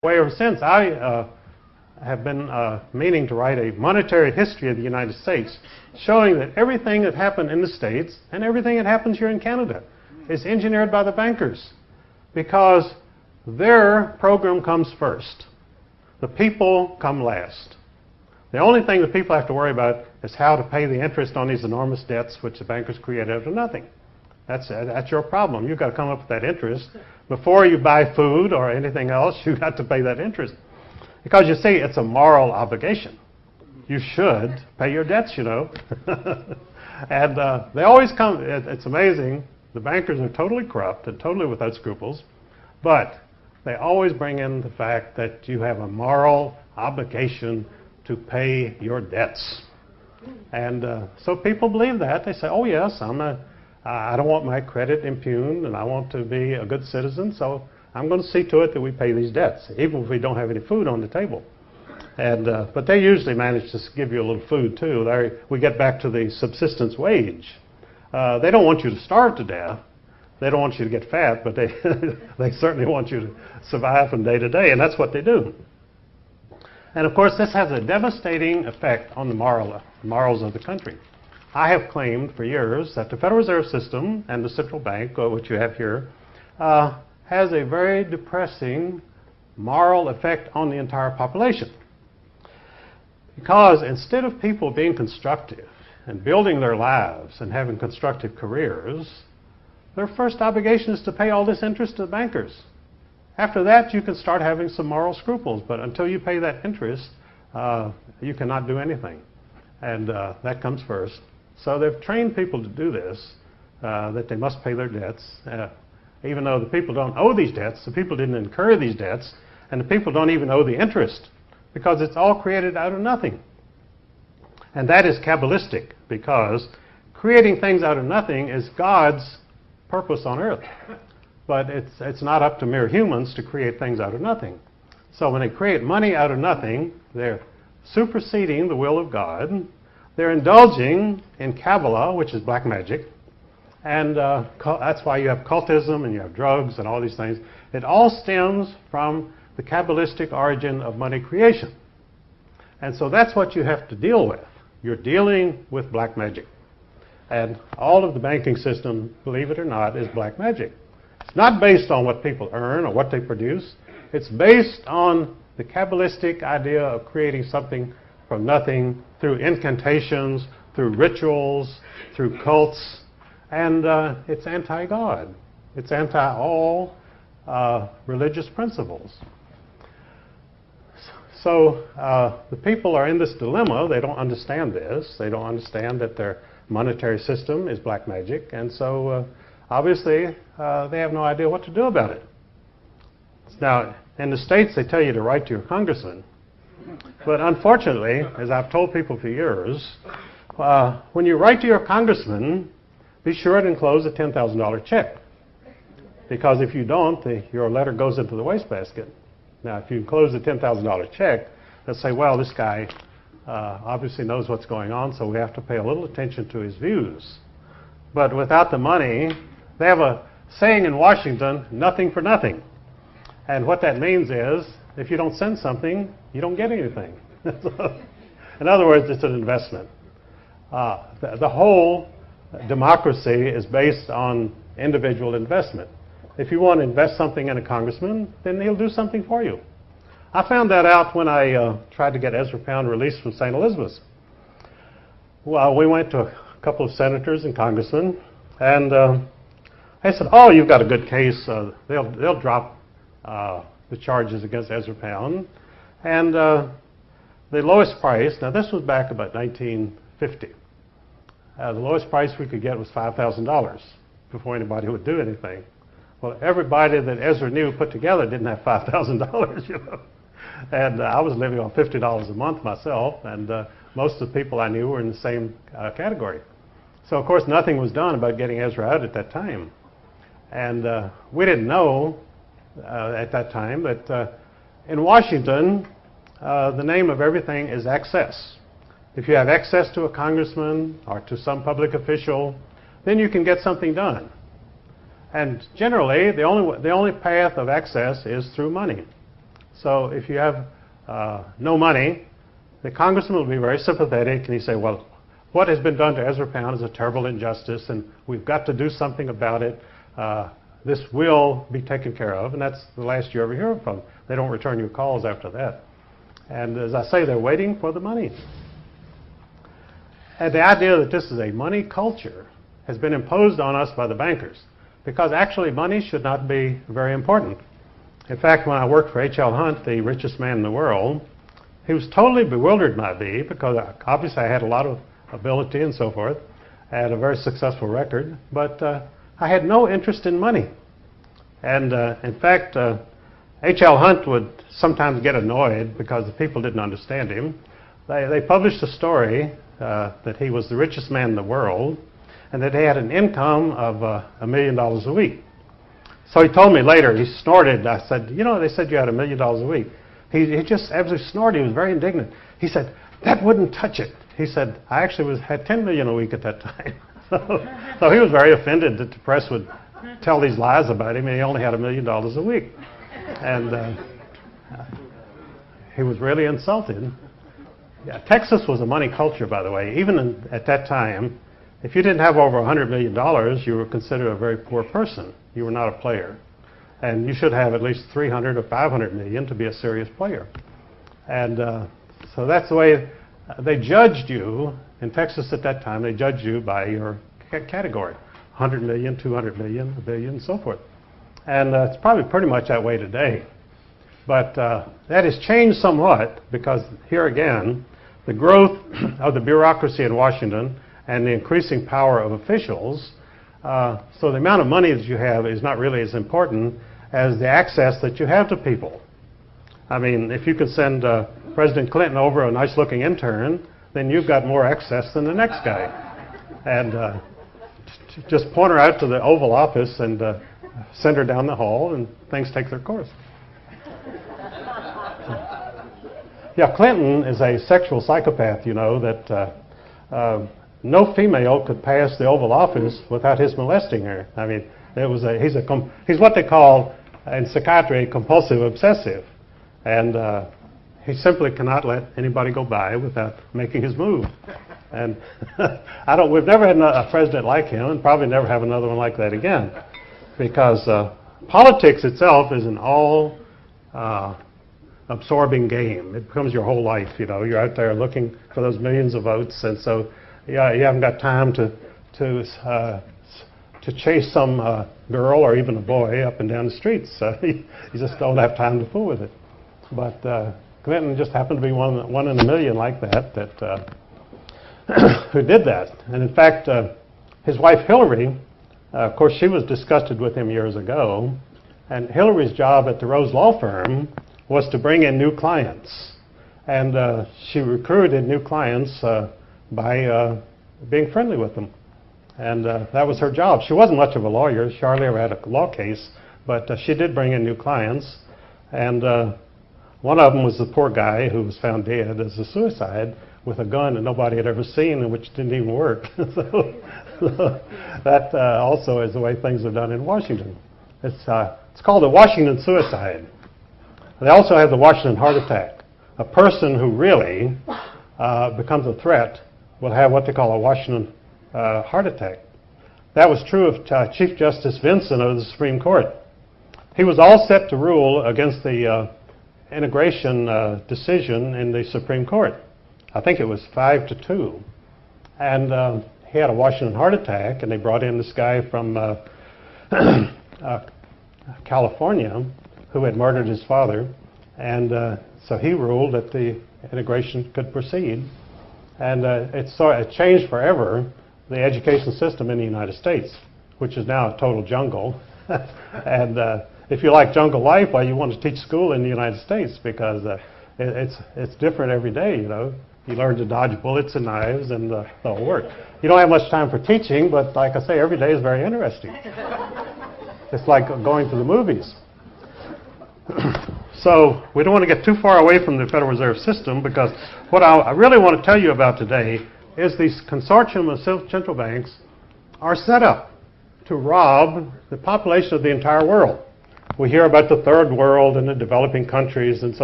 Way ever since, I have been meaning to write a monetary history of the United States, showing that everything that happened in the States and everything that happens here in Canada is engineered by the bankers, because their program comes first. The people come last. The only thing the people have to worry about is how to pay the interest on these enormous debts which the bankers create out of nothing. That's your problem. You've got to come up with that interest. Before you buy food or anything else, you've got to pay that interest. Because you see, it's a moral obligation. You should pay your debts, you know. And they always come, it's amazing, the bankers are totally corrupt and totally without scruples, but they always bring in the fact that you have a moral obligation to pay your debts. And so people believe that. They say, oh yes, I don't want my credit impugned, and I want to be a good citizen, so I'm going to see to it that we pay these debts, even if we don't have any food on the table. And but they usually manage to give you a little food too. We get back to the subsistence wage. They don't want you to starve to death. They don't want you to get fat, but they they certainly want you to survive from day to day, and that's what they do. And of course, this has a devastating effect on the morals of the country. I have claimed for years that the Federal Reserve System and the central bank, which you have here, has a very depressing moral effect on the entire population. Because instead of people being constructive and building their lives and having constructive careers, their first obligation is to pay all this interest to the bankers. After that, you can start having some moral scruples, but until you pay that interest, you cannot do anything. And that comes first. So they've trained people to do this, that they must pay their debts, even though the people don't owe these debts, the people didn't incur these debts, and the people don't even owe the interest, because it's all created out of nothing. And that is Kabbalistic, because creating things out of nothing is God's purpose on earth. But it's not up to mere humans to create things out of nothing. So when they create money out of nothing, they're superseding the will of God. They're indulging in Kabbalah, which is black magic, and that's why you have cultism and you have drugs and all these things. It all stems from the Kabbalistic origin of money creation. And so that's what you have to deal with. You're dealing with black magic. And all of the banking system, believe it or not, is black magic. It's not based on what people earn or what they produce. It's based on the Kabbalistic idea of creating something from nothing through incantations, through rituals, through cults, and it's anti-God. It's anti-all religious principles. So the people are in this dilemma. They don't understand this. They don't understand that their monetary system is black magic, and so obviously they have no idea what to do about it. Now, in the States, they tell you to write to your congressman. But unfortunately, as I've told people for years, when you write to your congressman, be sure to enclose a $10,000 check. Because if you don't, your letter goes into the wastebasket. Now, if you enclose a $10,000 check, they'll say, well, this guy obviously knows what's going on, so we have to pay a little attention to his views. But without the money, they have a saying in Washington, nothing for nothing. And what that means is, if you don't send something, you don't get anything. In other words, it's an investment. The whole democracy is based on individual investment. If you want to invest something in a congressman, then he'll do something for you. I found that out when I tried to get Ezra Pound released from St. Elizabeth's. Well, we went to a couple of senators and congressmen, and they said, oh, you've got a good case. They'll drop the charges against Ezra Pound. And the lowest price, now this was back about 1950. The lowest price we could get was $5,000 before anybody would do anything. Well, everybody that Ezra knew put together didn't have $5,000, you know. And I was living on $50 a month myself, and most of the people I knew were in the same category. So, of course, nothing was done about getting Ezra out at that time. And we didn't know at that time that in Washington, the name of everything is access. If you have access to a congressman or to some public official, then you can get something done. And generally, the only path of access is through money. So if you have no money, the congressman will be very sympathetic, and he say, well, what has been done to Ezra Pound is a terrible injustice, and we've got to do something about it. This will be taken care of, and that's the last you ever hear from them. They don't return your calls after that. And as I say, they're waiting for the money. And the idea that this is a money culture has been imposed on us by the bankers, because actually money should not be very important. In fact, when I worked for H.L. Hunt, the richest man in the world, he was totally bewildered by me, because obviously I had a lot of ability and so forth. I had a very successful record, but I had no interest in money. And in fact, H.L. Hunt would sometimes get annoyed because the people didn't understand him. They published a story that he was the richest man in the world, and that he had an income of $1 million a week. So he told me later, he snorted. I said, you know, they said you had $1 million a week. He just absolutely snorted. He was very indignant. He said, that wouldn't touch it. He said, I actually had $10 million a week at that time. So he was very offended that the press would tell these lies about him, and he only had $1 million a week. And he was really insulted. Yeah, Texas was a money culture, by the way. Even at that time, if you didn't have over $100 million, you were considered a very poor person. You were not a player. And you should have at least 300 or 500 million to be a serious player. And so that's the way they judged you in Texas at that time. They judged you by your category: 100 million, 200 million, a billion, and so forth. And it's probably pretty much that way today. But that has changed somewhat, because here again, the growth of the bureaucracy in Washington and the increasing power of officials, so the amount of money that you have is not really as important as the access that you have to people. I mean, if you can send President Clinton over a nice-looking intern, then you've got more access than the next guy. And just point her out to the Oval Office and send her down the hall, and things take their course. Yeah, Clinton is a sexual psychopath, you know, that no female could pass the Oval Office without his molesting her. I mean, he's what they call in psychiatry a compulsive obsessive. And he simply cannot let anybody go by without making his move. And we've never had a president like him, and probably never have another one like that again. Because politics itself is an all absorbing game. It becomes your whole life, you know. You're out there looking for those millions of votes, and so yeah, you haven't got time to chase some girl or even a boy up and down the streets. You just don't have time to fool with it. But Clinton just happened to be one in a million like that who did that. And in fact, his wife Hillary, of course, she was disgusted with him years ago. And Hillary's job at the Rose Law Firm was to bring in new clients. And she recruited new clients by being friendly with them. And that was her job. She wasn't much of a lawyer. She hardly ever had a law case. But she did bring in new clients. And one of them was the poor guy who was found dead as a suicide with a gun that nobody had ever seen and which didn't even work. So that also is the way things are done in Washington. It's called the Washington suicide. They also have the Washington heart attack. A person who really becomes a threat will have what they call a Washington heart attack. That was true of Chief Justice Vinson of the Supreme Court. He was all set to rule against the integration decision in the Supreme Court. I think it was 5-2. And he had a Washington heart attack, and they brought in this guy from California who had murdered his father. And so he ruled that the integration could proceed. And it changed forever the education system in the United States, which is now a total jungle. And if you like jungle life, well, you want to teach school in the United States, because it's different every day, you know. You learn to dodge bullets and knives and the whole work. You don't have much time for teaching, but like I say, every day is very interesting. It's like going to the movies. So we don't want to get too far away from the Federal Reserve System, because what I really want to tell you about today is these consortium of central banks are set up to rob the population of the entire world. we hear about the third world and the developing countries and so